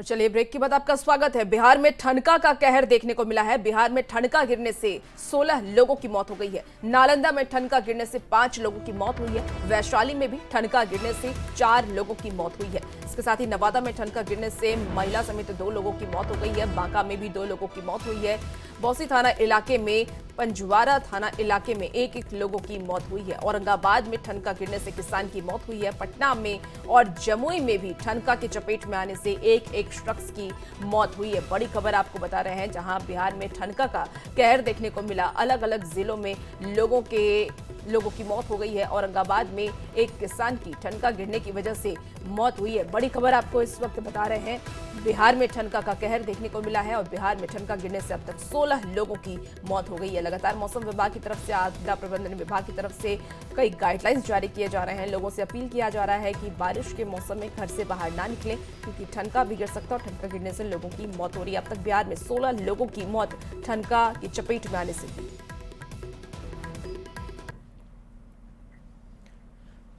चलिए ब्रेक के बाद आपका स्वागत है। बिहार में ठनका का कहर देखने को मिला है। बिहार में ठनका गिरने से 16 लोगों की मौत हो गई है। नालंदा में ठनका गिरने से 5 लोगों की मौत हुई है। वैशाली में भी ठनका गिरने से 4 लोगों की मौत हुई है। इसके साथ ही नवादा में ठनका गिरने से महिला समेत 2 लोगों की मौत हो गई है। बांका में भी 2 लोगों की मौत हुई है। बौसी थाना इलाके में, पंजवारा थाना इलाके में 1-1 लोगों की मौत हुई है। औरंगाबाद में ठनका गिरने से किसान की मौत हुई है। पटना में और जमुई में भी ठनका की चपेट में आने से एक शख्स की मौत हुई है। बड़ी खबर आपको बता रहे हैं, जहां बिहार में ठनका का कहर देखने को मिला। अलग अलग जिलों में लोगों की मौत हो गई है। औरंगाबाद में एक किसान की ठनका गिरने की वजह से मौत हुई है। बड़ी खबर आपको इस वक्त बता रहे हैं, बिहार में ठनका का कहर देखने को मिला है और बिहार में ठनका गिरने से अब तक 16 लोगों की मौत हो गई है। लगातार मौसम विभाग की तरफ से, आपदा प्रबंधन विभाग की तरफ से कई गाइडलाइंस जारी किए जा रहे हैं। लोगों से अपील किया जा रहा है कि बारिश के मौसम में घर से बाहर ना निकलें, क्योंकि ठनका भी गिर सकता है और ठनका गिरने से लोगों की मौत हो रही है। अब तक बिहार में 16 लोगों की मौत ठनका की चपेट में आने से हुई।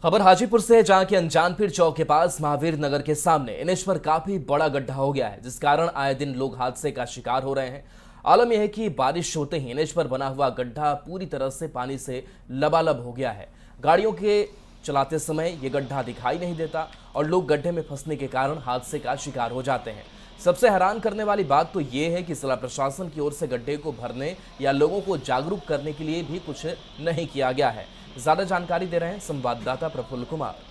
खबर हाजीपुर से, जहां के अनजानपीर चौक के पास महावीर नगर के सामने एनएच पर काफी बड़ा गड्ढा हो गया है, जिस कारण आए दिन लोग हादसे का शिकार हो रहे हैं। आलम यह है कि बारिश होते ही एनएच पर बना हुआ गड्ढा पूरी तरह से पानी से लबालब हो गया है। गाड़ियों के चलाते समय ये गड्ढा दिखाई नहीं देता और लोग गड्ढे में फंसने के कारण हादसे का शिकार हो जाते हैं। सबसे हैरान करने वाली बात तो ये है कि जिला प्रशासन की ओर से गड्ढे को भरने या लोगों को जागरूक करने के लिए भी कुछ नहीं किया गया है। ज्यादा जानकारी दे रहे हैं संवाददाता प्रफुल्ल कुमार।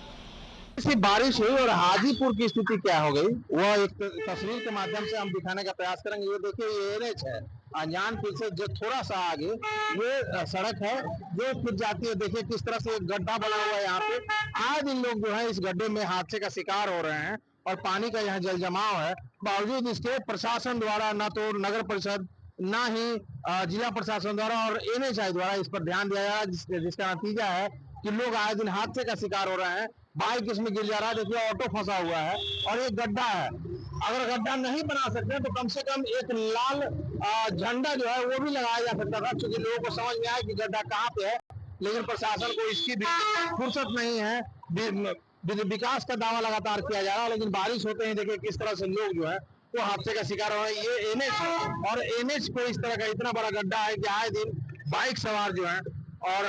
बारिश हुई और हाजीपुर की स्थिति क्या हो गई, वह एक तस्वीर के माध्यम से हम दिखाने का प्रयास करेंगे। ये देखिए, ये एनएच है, अनजानपुर से जो थोड़ा सा आगे ये सड़क है जो फिर जाती है। देखिए किस तरह से एक गड्ढा बना हुआ है। यहाँ पे आए दिन लोग जो है इस गड्ढे में हादसे का शिकार हो रहे हैं और पानी का यहाँ जल जमाव है। बावजूद इसके प्रशासन द्वारा, न तो नगर परिषद, ना ही जिला प्रशासन द्वारा और एनएचआई द्वारा इस पर ध्यान दिया जा रहा है, जिसका नतीजा है कि लोग आए दिन हादसे का शिकार हो रहे हैं। बाइक इसमें गिर जा रहा है, देखिए ऑटो फंसा हुआ है और एक गड्ढा है। अगर गड्ढा नहीं बना सकते तो कम से कम एक लाल झंडा जो है वो भी लगाया जा सकता था, क्योंकि लोगों को समझ में आया कि गड्ढा कहाँ पे है। लेकिन प्रशासन को इसकी भी फुर्सत नहीं है। विकास का दावा लगातार किया जा रहा है, लेकिन बारिश होते ही देखिए किस तरह से लोग जो है वो हादसे का शिकार हो रहे हैं। ये एनएच है और एनएच पे इस तरह का इतना बड़ा गड्ढा है कि आए दिन बाइक सवार जो है और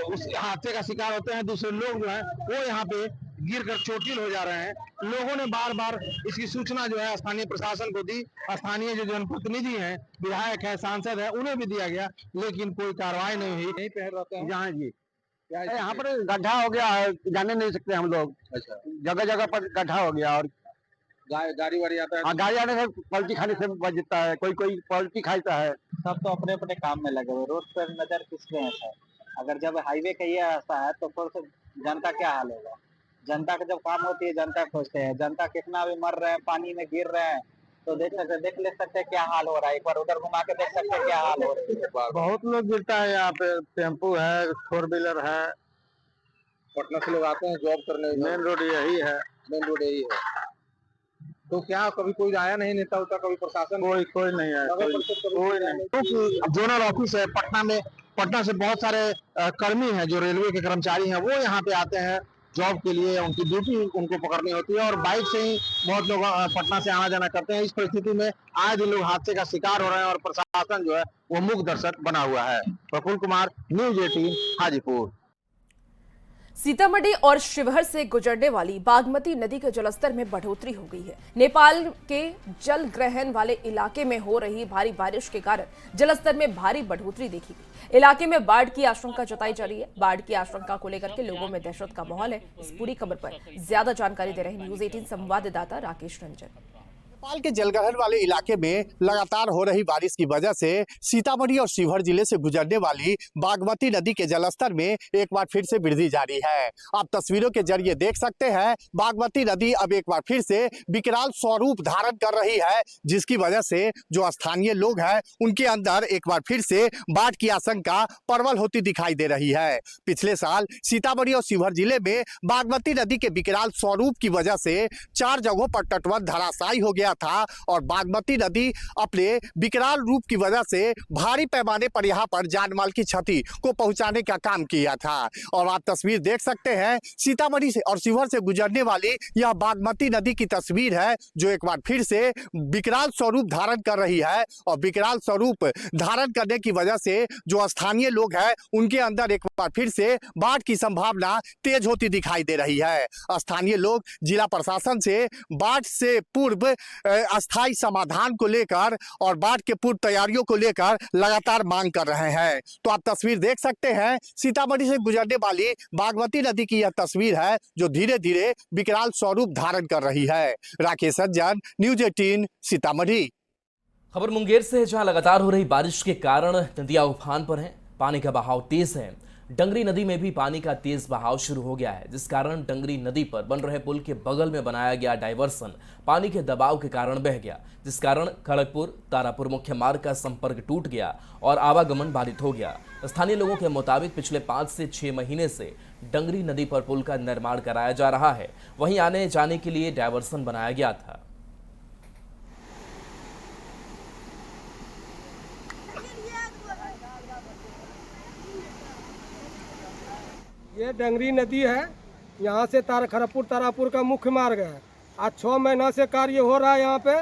उस हादसे का शिकार होते हैं। दूसरे लोग जो है वो यहाँ पे गिरकर चोटिल हो जा रहे हैं। लोगों ने बार बार इसकी सूचना जो है स्थानीय प्रशासन को दी। स्थानीय जो जनप्रतिनिधि हैं, विधायक है, सांसद है, उन्हें भी दिया गया, लेकिन कोई कार्रवाई नहीं हुई। नहीं पहन रहते हैं जहाँ जी, यहाँ पर गड्ढा हो गया है, जाने नहीं सकते हम लोग। अच्छा, जगह जगह पर गड्ढा हो गया और गाड़ी वाड़ी आता है। हाँ, गाड़ी आने से पलटी खाने से बचता है, कोई पलटी खाता है। सब तो अपने अपने काम में लगे हुए, रोड पर नजर किसने है। अगर जब हाईवे का ये ऐसा है तो फिर जनता क्या हाल होगा। जनता का जब काम होती है जनता खोजते हैं। जनता कितना भी मर रहे हैं, पानी में गिर रहे हैं, तो देख ले सकते हैं क्या हाल हो रहा है। एक बार उधर घुमा के देख सकते हैं क्या हाल हो रहा है। बहुत लोग गिरता है यहाँ पे, टेम्पू है, 4 व्हीलर है। पटना से लोग आते हैं जॉब करने, मेन रोड यही है, तो क्या कभी कोई आया नहीं, नेता उता, कभी प्रशासन? कोई नहीं आया, कोई नहीं। जोनल ऑफिस है पटना में, पटना से बहुत सारे कर्मी हैं जो रेलवे के कर्मचारी हैं, वो यहाँ पे आते हैं जॉब के लिए। उनकी ड्यूटी उनको पकड़नी होती है और बाइक से ही बहुत लोग पटना से आना जाना करते हैं। इस परिस्थिति में आए दिन लोग हादसे का शिकार हो रहे हैं और प्रशासन जो है वो मूक दर्शक बना हुआ है। प्रफुल्ल कुमार, न्यूज़ 18, हाजीपुर। सीतामढ़ी और शिवहर से गुजरने वाली बागमती नदी के जलस्तर में बढ़ोतरी हो गई है। नेपाल के जल ग्रहण वाले इलाके में हो रही भारी बारिश के कारण जलस्तर में भारी बढ़ोतरी देखी गई। इलाके में बाढ़ की आशंका जताई जा रही है। बाढ़ की आशंका को लेकर के लोगों में दहशत का माहौल है। इस पूरी खबर पर ज्यादा जानकारी दे रहे हैं न्यूज़ 18 संवाददाता राकेश रंजन। नेपाल के जलग्रहण वाले इलाके में लगातार हो रही बारिश की वजह से सीतामढ़ी और शिवहर जिले से गुजरने वाली बागमती नदी के जलस्तर में एक बार फिर से वृद्धि जारी है। आप तस्वीरों के जरिए देख सकते हैं, बागमती नदी अब एक बार फिर से विकराल स्वरूप धारण कर रही है, जिसकी वजह से जो स्थानीय लोग हैं उनके अंदर एक बार फिर से बाढ़ की आशंका प्रबल होती दिखाई दे रही है। पिछले साल सीतामढ़ी और शिवहर जिले में बागमती नदी के विकराल स्वरूप की वजह से 4 जगहों पर तटबंध धराशायी हो गया था और बागमती नदी अपने विकराल रूप की वजह से भारी पैमाने पर यहाँ पर जानमाल की क्षति को पहुंचाने का काम किया था। और आप तस्वीर देख सकते हैं सीतामढ़ी से और शिवहर से गुजरने वाली यह बागमती नदी की तस्वीर है, जो एक बार फिर से विकराल स्वरूप धारण कर रही है। और विकराल स्वरूप धारण करने की वजह से जो स्थानीय लोग हैं उनके अंदर एक बार फिर से बाढ़ की संभावना तेज होती दिखाई दे रही है। स्थानीय लोग जिला प्रशासन से बाढ़ से पूर्व अस्थायी समाधान को लेकर और बाढ़ के पूर्व तैयारियों को लेकर लगातार मांग कर रहे हैं। तो आप तस्वीर देख सकते हैं सीतामढ़ी से गुजरने वाली बागमती नदी की यह तस्वीर है, जो धीरे धीरे विकराल स्वरूप धारण कर रही है। राकेश सज्जन, न्यूज 18 सीतामढ़ी। खबर मुंगेर से है, जहां लगातार हो रही बारिश के कारण नदियां उफान पर हैं, पानी का बहाव तेज है। डंगरी नदी में भी पानी का तेज बहाव शुरू हो गया है, जिस कारण डंगरी नदी पर बन रहे पुल के बगल में बनाया गया डायवर्सन पानी के दबाव के कारण बह गया, जिस कारण खड़गपुर तारापुर मुख्य मार्ग का संपर्क टूट गया और आवागमन बाधित हो गया। स्थानीय लोगों के मुताबिक पिछले 5 से 6 महीने से डंगरी नदी पर पुल का निर्माण कराया जा रहा है, वहीं आने जाने के लिए डायवर्सन बनाया गया था। ये डंगरी नदी है, यहाँ से खड़गपुर तारापुर का मुख्य मार्ग है। आज 6 महीना से कार्य हो रहा है यहाँ पे।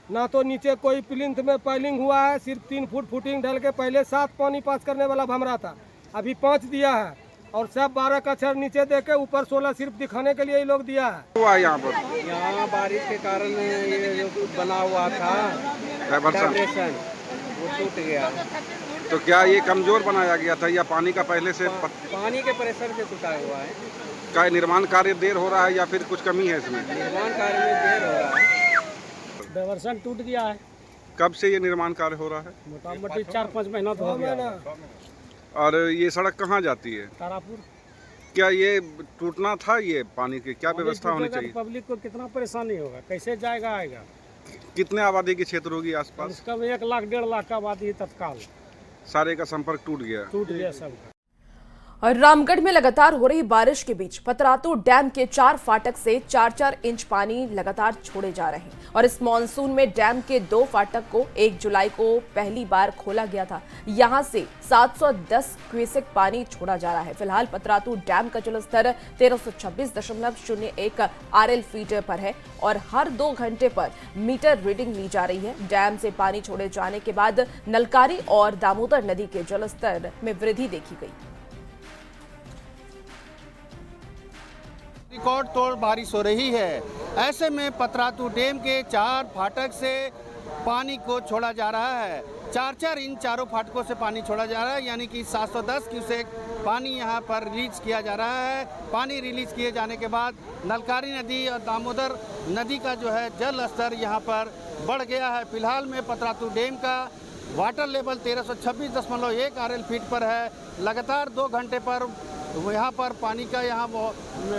ना तो नीचे कोई प्लिंथ में पाइलिंग हुआ है, सिर्फ 3 फुट फुटिंग ढल के पहले 7 पानी पास करने वाला भमरा था, अभी 5 दिया है। और सब 12 कचर नीचे दे के ऊपर 16 सिर्फ दिखाने के लिए ये लोग दिया है। हुआ यहाँ बारिश के कारण ये जो बना हुआ था पर वो टूट गया। तो क्या ये कमजोर बनाया गया था या पानी का पहले से पानी के प्रेशर से टूटा हुआ है। क्या निर्माण कार्य देर हो रहा है या फिर कुछ कमी है इसमें? निर्माण कार्य में देर हो रहा है, डायवर्सन टूट गया है। कब से ये निर्माण कार्य हो रहा है? मोटामोटी 4-5 महीना तो हो गया। और ये सड़क कहाँ जाती है? तारापुर। क्या ये टूटना था? ये पानी की क्या व्यवस्था होनी चाहिए? पब्लिक को कितना परेशानी होगा, कैसे जाएगा आएगा? कितने आबादी की क्षेत्र होगी आसपास? इसका 1 लाख 1.5 लाख का आबादी तत्काल सारे का संपर्क टूट गया सब। और रामगढ़ में लगातार हो रही बारिश के बीच पतरातू डैम के 4 फाटक से 4-4 इंच पानी लगातार छोड़े जा रहे हैं। और इस मानसून में डैम के 2 फाटक को 1 जुलाई को पहली बार खोला गया था। यहां से 710 क्यूसेक पानी छोड़ा जा रहा है। फिलहाल पतरातू डैम का जलस्तर 1326.01 RL फीट पर है और हर 2 घंटे पर मीटर रीडिंग ली जा रही है। डैम से पानी छोड़े जाने के बाद नलकारी और दामोदर नदी के जलस्तर में वृद्धि देखी गई। रिकॉर्ड तोड़ बारिश हो रही है। ऐसे में पतरातू डैम के 4 फाटक से पानी को छोड़ा जा रहा है। 4-4 इंच चारों फाटकों से पानी छोड़ा जा रहा है, यानी कि 710 क्यूसेक पानी यहाँ पर रिलीज किया जा रहा है। पानी रिलीज किए जाने के बाद नलकारी नदी और दामोदर नदी का जो है जल स्तर यहाँ पर बढ़ गया है। फिलहाल में पतरातू डैम का वाटर लेवल 1326.1 RL फीट पर है। लगातार 2 घंटे पर यहाँ पर पानी का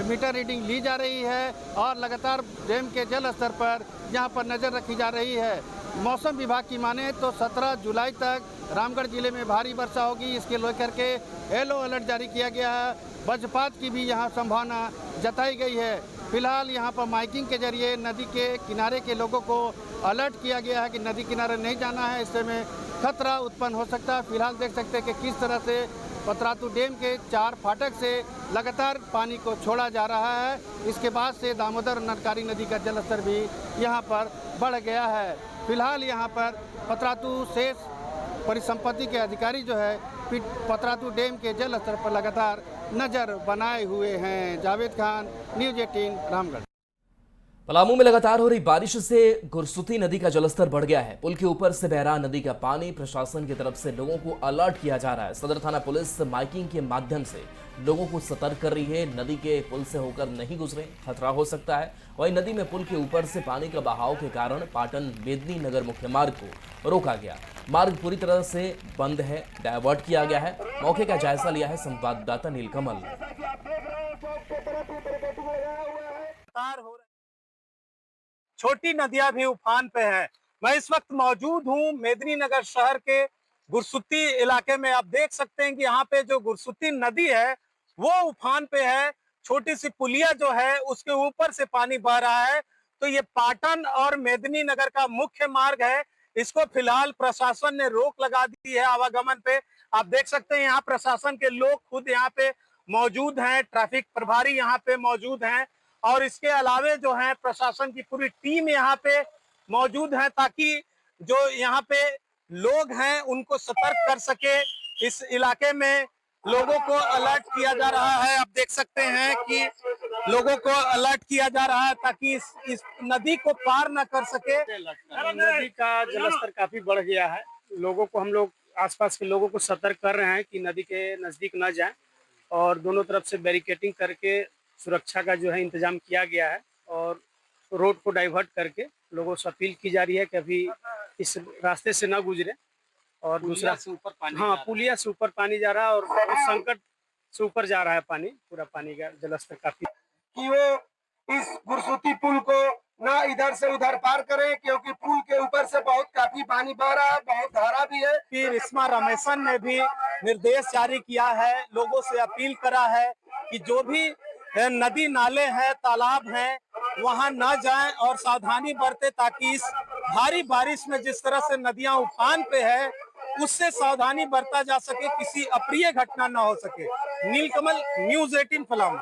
मीटर रीडिंग ली जा रही है और लगातार डैम के जल स्तर पर यहाँ पर नज़र रखी जा रही है। मौसम विभाग की माने तो 17 जुलाई तक रामगढ़ जिले में भारी वर्षा होगी। इसके लेकर के येलो अलर्ट जारी किया गया है। वज्रपात की भी यहाँ संभावना जताई गई है। फिलहाल यहाँ पर माइकिंग के जरिए नदी के किनारे के लोगों को अलर्ट किया गया है कि नदी किनारे नहीं जाना है, इससे में खतरा उत्पन्न हो सकता है। फिलहाल देख सकते हैं कि किस तरह से पतरातू डैम के 4 फाटक से लगातार पानी को छोड़ा जा रहा है। इसके बाद से दामोदर और नलकारी नदी का जलस्तर भी यहाँ पर बढ़ गया है। फिलहाल यहाँ पर पतरातू शेष परिसंपत्ति के अधिकारी जो है पतरातू डैम के जल स्तर पर लगातार नजर बनाए हुए हैं। जावेद खान, न्यूज 18 रामगढ़। पलामू में लगातार हो रही बारिश से गुरसुती नदी का जलस्तर बढ़ गया है। पुल के ऊपर से बह रहा नदी का पानी प्रशासन की तरफ से लोगों को अलर्ट किया जा रहा है। सदर थाना पुलिस माइकिंग के माध्यम से लोगों को सतर्क कर रही है। नदी के पुल से होकर नहीं गुजरे, खतरा हो सकता है। वहीं नदी में पुल के ऊपर से पानी का बहाव के कारण पाटन बेदनी नगर मुख्य मार्ग को रोका गया। मार्ग पूरी तरह से बंद है, डायवर्ट किया गया है। मौके का जायजा लिया है संवाददाता नीलकमल। छोटी नदियां भी उफान पे हैं। मैं इस वक्त मौजूद हूं मेदिनीनगर शहर के गुरसुती इलाके में। आप देख सकते हैं कि यहाँ पे जो गुरसुती नदी है वो उफान पे है। छोटी सी पुलिया जो है उसके ऊपर से पानी बह रहा है। तो ये पाटन और मेदिनीनगर का मुख्य मार्ग है, इसको फिलहाल प्रशासन ने रोक लगा दी है आवागमन पे। आप देख सकते हैं यहाँ प्रशासन के लोग खुद यहाँ पे मौजूद हैं, ट्रैफिक प्रभारी यहाँ पे मौजूद हैं और इसके अलावे जो है प्रशासन की पूरी टीम यहाँ पे मौजूद है ताकि जो यहाँ पे लोग हैं उनको सतर्क कर सके। इस इलाके में लोगों को अलर्ट किया जा रहा है। आप देख सकते हैं कि लोगों को अलर्ट किया जा रहा है ताकि इस नदी को पार न कर सके। नदी का जलस्तर काफी बढ़ गया है। लोगों को हम लोग आसपास के लोगों को सतर्क कर रहे हैं कि नदी के नजदीक न जाएं और दोनों तरफ से बैरिकेडिंग करके सुरक्षा का जो है इंतजाम किया गया है और रोड को डाइवर्ट करके लोगों से अपील की जा रही है कि अभी इस रास्ते से न गुजरे। और दूसरा से ऊपर पानी, हाँ, पुलिया से ऊपर पानी जा रहा है और उस संकट से ऊपर जा रहा है पानी, पूरा पानी का जलस्तर काफी कि वो इस गुरसुती पुल को ना इधर से उधर पार करें क्योंकि पुल के ऊपर से बहुत काफी पानी बह रहा है, बहुत धारा भी है। फिर रेश्मा रमेशन ने भी निर्देश जारी किया है, लोगों से अपील करा है कि जो भी नदी नाले हैं, तालाब हैं, वहां न जाएं और सावधानी बरते ताकि इस भारी बारिश में जिस तरह से नदियां उफान पे है उससे सावधानी बरता जा सके, किसी अप्रिय घटना न हो सके। नीलकमल, न्यूज़ 18 पलामू।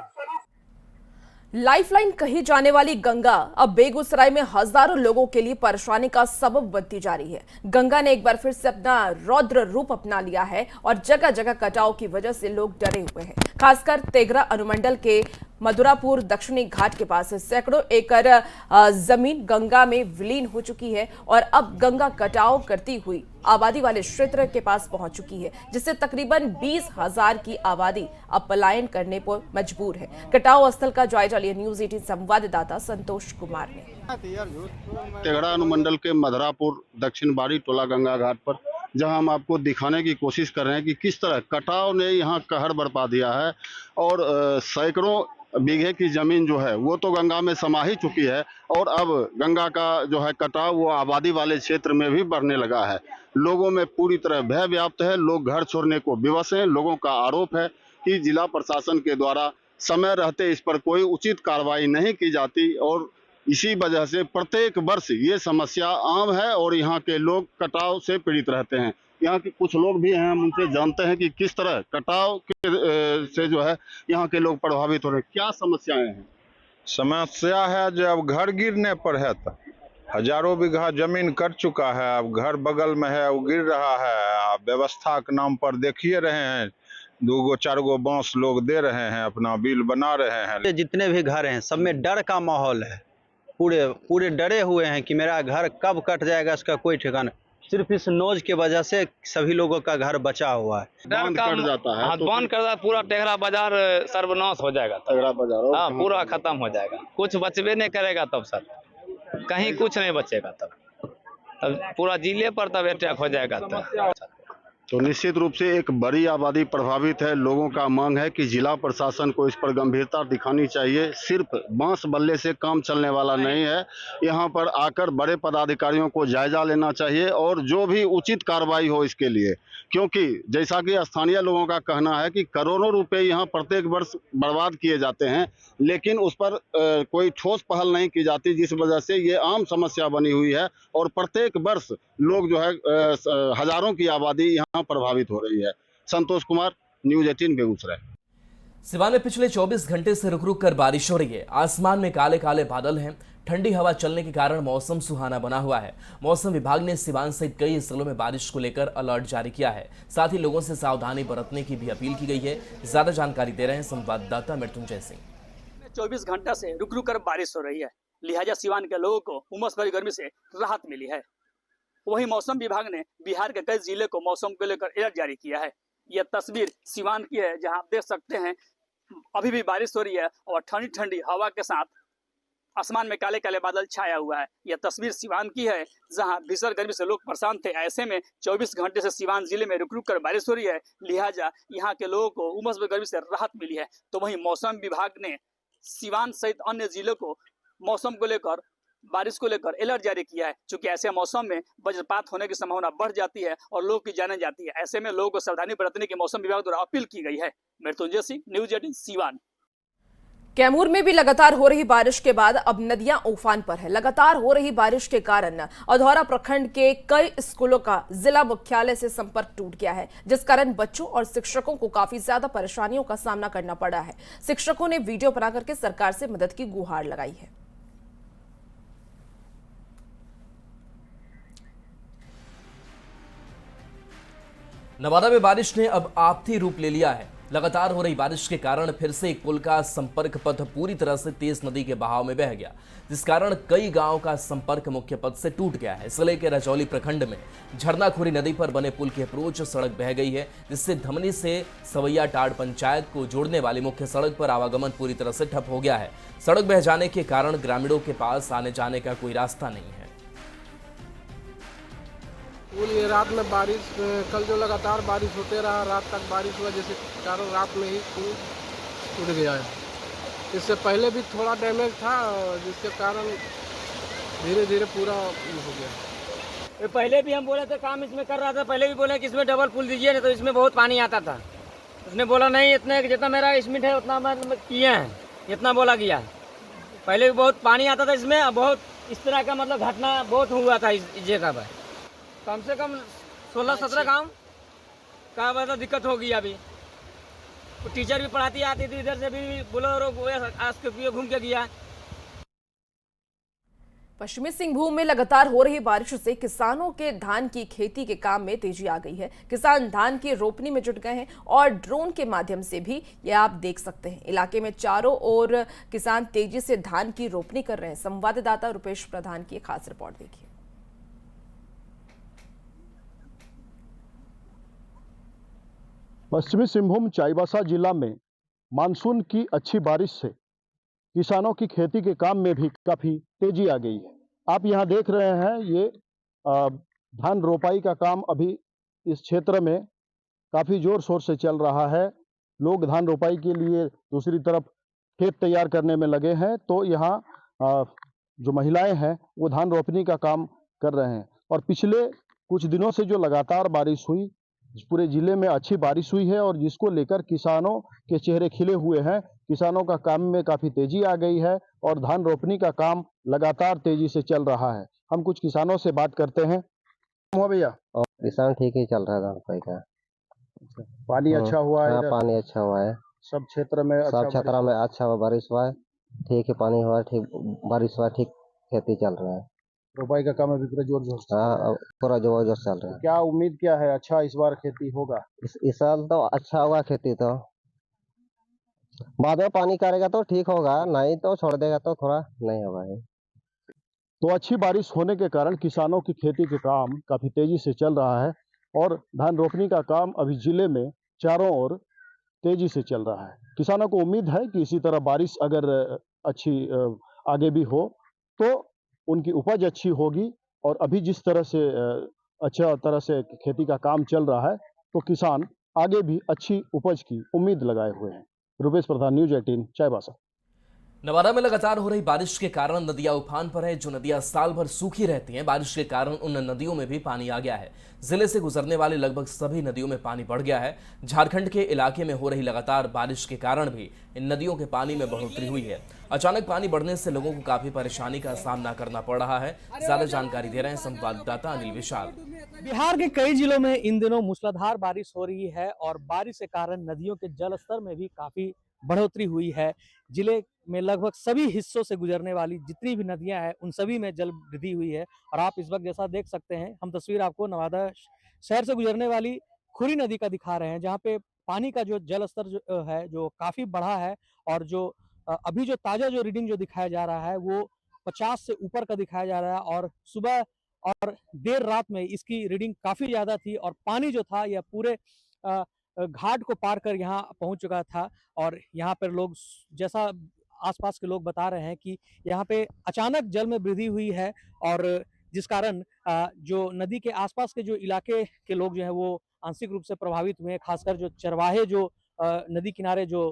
लाइफलाइन कही जाने वाली गंगा अब बेगूसराय में हजारों लोगों के लिए परेशानी का सबब बनती जा रही है। गंगा ने एक बार फिर से अपना रौद्र रूप अपना लिया है और जगह जगह कटाव की वजह से लोग डरे हुए हैं। खासकर तेघरा अनुमंडल के मधुरापुर दक्षिणी घाट के पास सैकड़ों एकड़ जमीन गंगा में विलीन हो चुकी है और अब गंगा कटाव करती हुई आबादी वाले क्षेत्र के पास पहुंच चुकी है, जिससे तकरीबन 20,000 की आबादी अब पलायन करने पर मजबूर है। कटाव स्थल का जायजा लिया न्यूज़ 18 संवाददाता संतोष कुमार ने। तेघड़ा अनुमंडल के मधुरापुर दक्षिण बाड़ी टोला गंगा घाट पर, जहां हम आपको दिखाने की कोशिश कर रहे हैं कि किस तरह कटाव ने यहां कहर बरपा दिया है और सैकड़ों बीघे की जमीन जो है वो तो गंगा में समा ही चुकी है और अब गंगा का जो है कटाव वो आबादी वाले क्षेत्र में भी बढ़ने लगा है। लोगों में पूरी तरह भय व्याप्त है, लोग घर छोड़ने को विवश हैं। लोगों का आरोप है कि जिला प्रशासन के द्वारा समय रहते इस पर कोई उचित कार्रवाई नहीं की जाती और इसी वजह से प्रत्येक वर्ष ये समस्या आम है और यहाँ के लोग कटाव से पीड़ित रहते हैं। यहाँ के कुछ लोग भी हैं, हम उनसे जानते हैं कि किस तरह कटाव के से जो है यहाँ के लोग प्रभावित हो रहे हैं। क्या समस्याएं हैं? समस्या है जब घर गिरने पर है तो हजारों बीघा जमीन कट चुका है, अब घर बगल में है वो गिर रहा है। आप व्यवस्था के नाम पर देखिए रहे हैं, 2-4 बांस लोग दे रहे हैं, अपना बिल बना रहे हैं। जितने भी घर हैं सब में डर का माहौल है, पूरे डरे हुए हैं कि मेरा घर कब कट जाएगा, इसका कोई ठिकाना। सिर्फ इस नोज के वजह से सभी लोगों का घर बचा हुआ है। बांध कट जाता है तो बांध कर पूरा तेघरा बाजार सर्वनाश हो जाएगा। तेघड़ा बाजार हाँ, पूरा खत्म हो जाएगा, कुछ बचबे नहीं करेगा तब सर, कहीं कुछ नहीं बचेगा तब पूरा जिले पर तब अटैक हो जाएगा तब। तो निश्चित रूप से एक बड़ी आबादी प्रभावित है। लोगों का मांग है कि जिला प्रशासन को इस पर गंभीरता दिखानी चाहिए। सिर्फ बांस बल्ले से काम चलने वाला नहीं है, यहाँ पर आकर बड़े पदाधिकारियों को जायजा लेना चाहिए और जो भी उचित कार्रवाई हो इसके लिए, क्योंकि जैसा कि स्थानीय लोगों का कहना है कि करोड़ों रुपए यहाँ प्रत्येक वर्ष बर्बाद किए जाते हैं, लेकिन उस पर कोई ठोस पहल नहीं की जाती, जिस वजह से ये आम समस्या बनी हुई है और प्रत्येक वर्ष लोग जो है हजारों की आबादी यहाँ प्रभावित हो रही है। संतोष कुमार, न्यूज़ 18 बेगूसराय। सिवान में पिछले 24 घंटे से रुक रुक कर बारिश हो रही है। आसमान में काले काले बादल हैं। ठंडी हवा चलने के कारण मौसम सुहाना बना हुआ है। मौसम विभाग ने सिवान सहित कई जिलों में बारिश को लेकर अलर्ट जारी किया है। साथ ही लोगों से सावधानी बरतने की भी अपील की गई है। ज्यादा जानकारी दे रहे हैं संवाददाता मृत्युंजय सिंह। 24 घंटा से रुक रुक कर बारिश हो रही है, लिहाजा सिवान के लोगों को उमस भरी गर्मी से राहत मिली है। वहीं मौसम विभाग ने बिहार के कई जिले को मौसम को लेकर अलर्ट जारी किया है। यह तस्वीर सिवान की है, जहां आप देख सकते हैं अभी भी बारिश हो रही है और ठंडी ठंडी हवा के साथ आसमान में काले काले बादल छाया हुआ है। यह तस्वीर सिवान की है, जहां भीषण गर्मी से लोग परेशान थे। ऐसे में 24 घंटे से सिवान जिले में रुक रुक कर बारिश हो रही है, लिहाजा यहाँ के लोगों को उमस भरी गर्मी से राहत मिली है। तो वहीं मौसम विभाग ने सिवान सहित अन्य जिलों को मौसम को लेकर, बारिश को लेकर अलर्ट जारी किया है। चूंकि ऐसे मौसम में वज्रपात होने की संभावना बढ़ जाती है और लोगों की जाने जाती है। ऐसे में लोगों को सावधानी बरतने की मौसम विभाग द्वारा अपील की गई है। मृत्युंजय सिंह, न्यूज़ 18 सिवान। कैमूर में भी लगातार हो रही बारिश के बाद अब नदियां उफान पर है। लगातार हो रही बारिश के कारण अधौरा प्रखंड के कई स्कूलों का जिला मुख्यालय से संपर्क टूट गया है, जिस कारण बच्चों और शिक्षकों को काफी ज्यादा परेशानियों का सामना करना पड़ा है। शिक्षकों ने वीडियो बना करके सरकार से मदद की गुहार लगाई है। नवादा में बारिश ने अब आपसी रूप ले लिया है। लगातार हो रही बारिश के कारण फिर से एक पुल का संपर्क पथ पूरी तरह से तेज नदी के बहाव में बह गया, जिस कारण कई गांवों का संपर्क मुख्य पथ से टूट गया है। जिले के रजौली प्रखंड में झरनाखुरी नदी पर बने पुल की अप्रोच सड़क बह गई है, जिससे धमनी से सवैया टाड़ पंचायत को जोड़ने वाली मुख्य सड़क पर आवागमन पूरी तरह से ठप हो गया है। सड़क बह जाने के कारण ग्रामीणों के पास आने जाने का कोई रास्ता नहीं है। पुल ये रात में बारिश, कल जो लगातार बारिश होते रहा, रात तक बारिश हुआ, जैसे कारण रात में ही पुल टूट गया है। इससे पहले भी थोड़ा डैमेज था, जिसके कारण धीरे धीरे पूरा हो गया। पहले भी हम बोले थे काम इसमें कर रहा था, पहले भी बोले कि इसमें डबल पुल दीजिए, नहीं तो इसमें बहुत पानी आता था। उसने बोला नहीं, इतने जितना मेरा एस्टिमेट है उतना मैं किए हैं, इतना बोला गया। पहले भी बहुत पानी आता था इसमें, बहुत इस तरह का मतलब घटना बहुत हुआ था इस जगह पर। कम से कम 16-17 गांव का मतलब दिक्कत होगी। अभी टीचर भी पढ़ाती आती थी, इधर से भी बोलेरो घूम के गया। पश्चिमी सिंहभूम में लगातार हो रही बारिश से किसानों के धान की खेती के काम में तेजी आ गई है। किसान धान की रोपनी में जुट गए हैं और ड्रोन के माध्यम से भी ये आप देख सकते हैं। इलाके में चारों ओर किसान तेजी से धान की रोपनी कर रहे हैं। संवाददाता रुपेश प्रधान की एक खास रिपोर्ट देखिए। पश्चिमी सिंहभूम चाईबासा जिला में मानसून की अच्छी बारिश से किसानों की खेती के काम में भी काफ़ी तेजी आ गई है। आप यहाँ देख रहे हैं, ये धान रोपाई का काम अभी इस क्षेत्र में काफ़ी जोर शोर से चल रहा है। लोग धान रोपाई के लिए दूसरी तरफ खेत तैयार करने में लगे हैं, तो यहाँ जो महिलाएं हैं वो धान रोपनी का काम कर रहे हैं। और पिछले कुछ दिनों से जो लगातार बारिश हुई, पूरे जिले में अच्छी बारिश हुई है और जिसको लेकर किसानों के चेहरे खिले हुए हैं। किसानों का काम में काफ़ी तेजी आ गई है और धान रोपनी का काम लगातार तेजी से चल रहा है। हम कुछ किसानों से बात करते हैं। भैया, किसान ठीक ही चल रहा है धान रोपाई का। पानी अच्छा हुआ है? पानी अच्छा हुआ है, सब क्षेत्र में सब क्षेत्र में अच्छा बारिश हुआ है, ठीक है, पानी हुआ है, ठीक बारिश हुआ, ठीक खेती चल रहा है। रोपाई का काम अभी पूरा जोर जोर से? हाँ, पूरा जोर जोर चल रहा है। क्या उम्मीद क्या है, अच्छा इस बार खेती होगा? इस साल तो अच्छा होगा खेती, तो बाद में पानी करेगा तो ठीक होगा, नहीं तो छोड़ देगा तो थोड़ा नहीं होगा। तो अच्छी बारिश होने के कारण किसानों की खेती के काम काफी तेजी से चल रहा है और धान रोपनी का काम अभी जिले में चारों ओर तेजी से चल रहा है। किसानों को उम्मीद है कि इसी तरह बारिश अगर अच्छी आगे भी हो तो उनकी उपज अच्छी होगी और अभी जिस तरह से अच्छा तरह से खेती का काम चल रहा है तो किसान आगे भी अच्छी उपज की उम्मीद लगाए हुए हैं। रुपेश प्रधान, न्यूज़ 18, चाईबासा। नवादा में लगातार हो रही बारिश के कारण नदियां उफान पर है। जो नदियां साल भर सूखी रहती हैं, बारिश के कारण उन नदियों में भी पानी आ गया है। जिले से गुजरने वाली लगभग सभी नदियों में पानी बढ़ गया है। झारखंड के इलाके में हो रही लगातार बारिश के कारण भी इन नदियों के पानी में बढ़ोतरी हुई है। अचानक पानी बढ़ने से लोगों को काफी परेशानी का सामना करना पड़ रहा है। ज्यादा जानकारी दे रहे हैं संवाददाता अनिल विशाल। बिहार के कई जिलों में इन दिनों मूसलाधार बारिश हो रही है और बारिश के कारण नदियों के जलस्तर में भी काफी बढ़ोतरी हुई है। जिले में लगभग सभी हिस्सों से गुजरने वाली जितनी भी नदियां हैं उन सभी में जल वृद्धि हुई है। और आप इस वक्त जैसा देख सकते हैं, हम तस्वीर आपको नवादा शहर से गुजरने वाली खुरी नदी का दिखा रहे हैं, जहां पे पानी का जो जल स्तर जो है जो काफी बढ़ा है और जो अभी जो ताजा जो रीडिंग जो दिखाया जा रहा है वो 50 से ऊपर का दिखाया जा रहा है। और सुबह और देर रात में इसकी रीडिंग काफी ज्यादा थी और पानी जो था यह पूरे घाट को पार कर यहाँ पहुंच चुका था। और यहाँ पर लोग, जैसा आसपास के लोग बता रहे हैं कि यहाँ पे अचानक जल में वृद्धि हुई है और जिस कारण जो नदी के आसपास के जो इलाके के लोग जो है वो आंशिक रूप से प्रभावित हुए हैं। खासकर जो चरवाहे जो नदी किनारे जो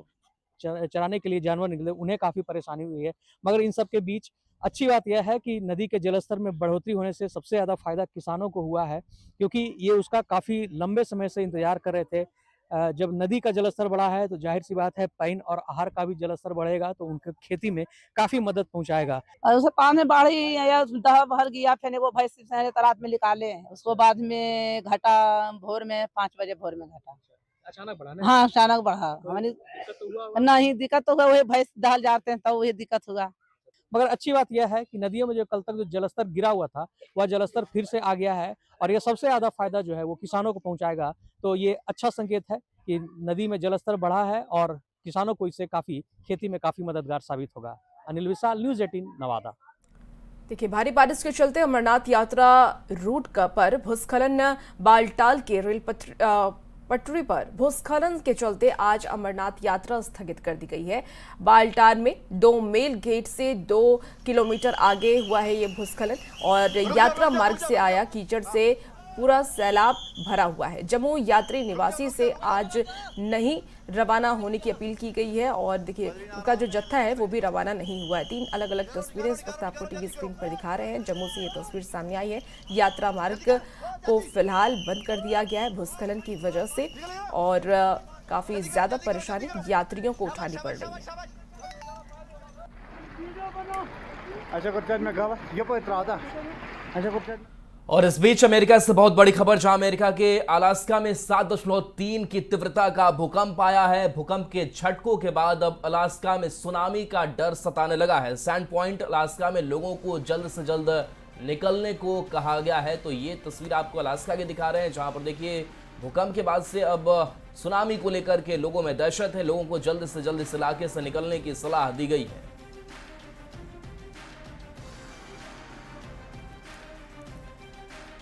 चराने के लिए जानवर निकले, उन्हें काफी परेशानी हुई है। मगर इन सब के बीच अच्छी बात यह है कि नदी के जलस्तर में बढ़ोतरी होने से सबसे ज्यादा फायदा किसानों को हुआ है, क्योंकि ये उसका काफी लंबे समय से इंतजार कर रहे थे। जब नदी का जलस्तर बढ़ा है तो जाहिर सी बात है पैन और आहर का भी जलस्तर बढ़ेगा तो उनके खेती में काफी मदद पहुंचाएगा। और उसे पानी बाढ़ी या दह भर गया, फिर वो भैंस तालाब में निकाले, उसको बाद में घटा भोर में 5 बजे भोर में घटा, अचानक बढ़ा ना? हाँ अचानक बढ़ा। हमारी नहीं दिक्कत तो हुआ, वही भैंस दहल जाते हैं तब वही दिक्कत हुआ। मगर अच्छी बात यह है कि नदियों में जो कल तक जो जलस्तर गिरा हुआ था वह जलस्तर फिर से आ गया है और यह सबसे ज्यादा फायदा जो है वो किसानों को पहुंचाएगा। तो ये अच्छा संकेत है कि नदी में जलस्तर बढ़ा है और किसानों को इससे काफी खेती में काफी मददगार साबित होगा। अनिल विशाल, न्यूज़ 18 नवादा। देखिए, भारी बारिश के चलते अमरनाथ यात्रा रूट पर भूस्खलन, बालटाल के रेल पटरी पर भूस्खलन के चलते आज अमरनाथ यात्रा स्थगित कर दी गई है। बालटाल में 2 मेल गेट से 2 किलोमीटर आगे हुआ है ये भूस्खलन और यात्रा मार्ग से आया कीचड़ से पूरा सैलाब भरा हुआ है। जम्मू यात्री निवासी से आज नहीं रवाना होने की अपील की गई है और देखिए उनका जो जत्था है वो भी रवाना नहीं हुआ है। 3 अलग अलग तस्वीरें इस वक्त आपको टीवी स्क्रीन पर दिखा रहे हैं। जम्मू से ये तस्वीर सामने आई है। यात्रा मार्ग को फिलहाल बंद कर दिया गया है भूस्खलन की वजह से और काफी ज्यादा परेशानी यात्रियों को उठानी पड़ रही है। और इस बीच अमेरिका से बहुत बड़ी खबर, जहां अमेरिका के अलास्का में 7.3 की तीव्रता का भूकंप आया है। भूकंप के झटकों के बाद अब अलास्का में सुनामी का डर सताने लगा है। सैंड पॉइंट अलास्का में लोगों को जल्द से जल्द निकलने को कहा गया है। तो ये तस्वीर आपको अलास्का की दिखा रहे हैं, जहां पर देखिए भूकंप के बाद से अब सुनामी को लेकर के लोगों में दहशत है। लोगों को जल्द से जल्द इस इलाके से निकलने की सलाह दी गई है।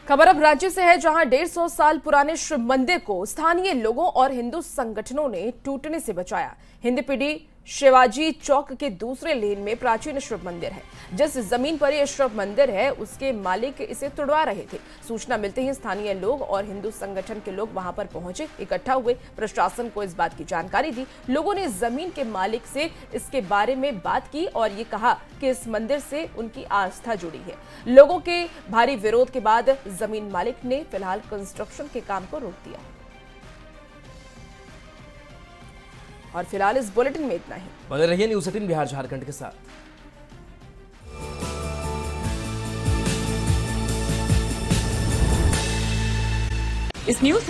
खबर अब राज्य से है, जहां 150 साल पुराने शिव मंदिर को स्थानीय लोगों और हिंदू संगठनों ने टूटने से बचाया। हिंदपीढ़ी शिवाजी चौक के दूसरे लेन में प्राचीन शिव मंदिर है। जिस जमीन पर यह शिव मंदिर है उसके मालिक इसे तुड़वा रहे थे। सूचना मिलते ही स्थानीय लोग और हिंदू संगठन के लोग वहां पर पहुंचे, इकट्ठा हुए, प्रशासन को इस बात की जानकारी दी। लोगों ने जमीन के मालिक से इसके बारे में बात की और ये कहा कि इस मंदिर से उनकी आस्था जुड़ी है। लोगों के भारी विरोध के बाद जमीन मालिक ने फिलहाल कंस्ट्रक्शन के काम को रोक दिया। और फिलहाल इस बुलेटिन में इतना ही। बने रहिए न्यूज़ 18 बिहार झारखंड के साथ। इस न्यूज़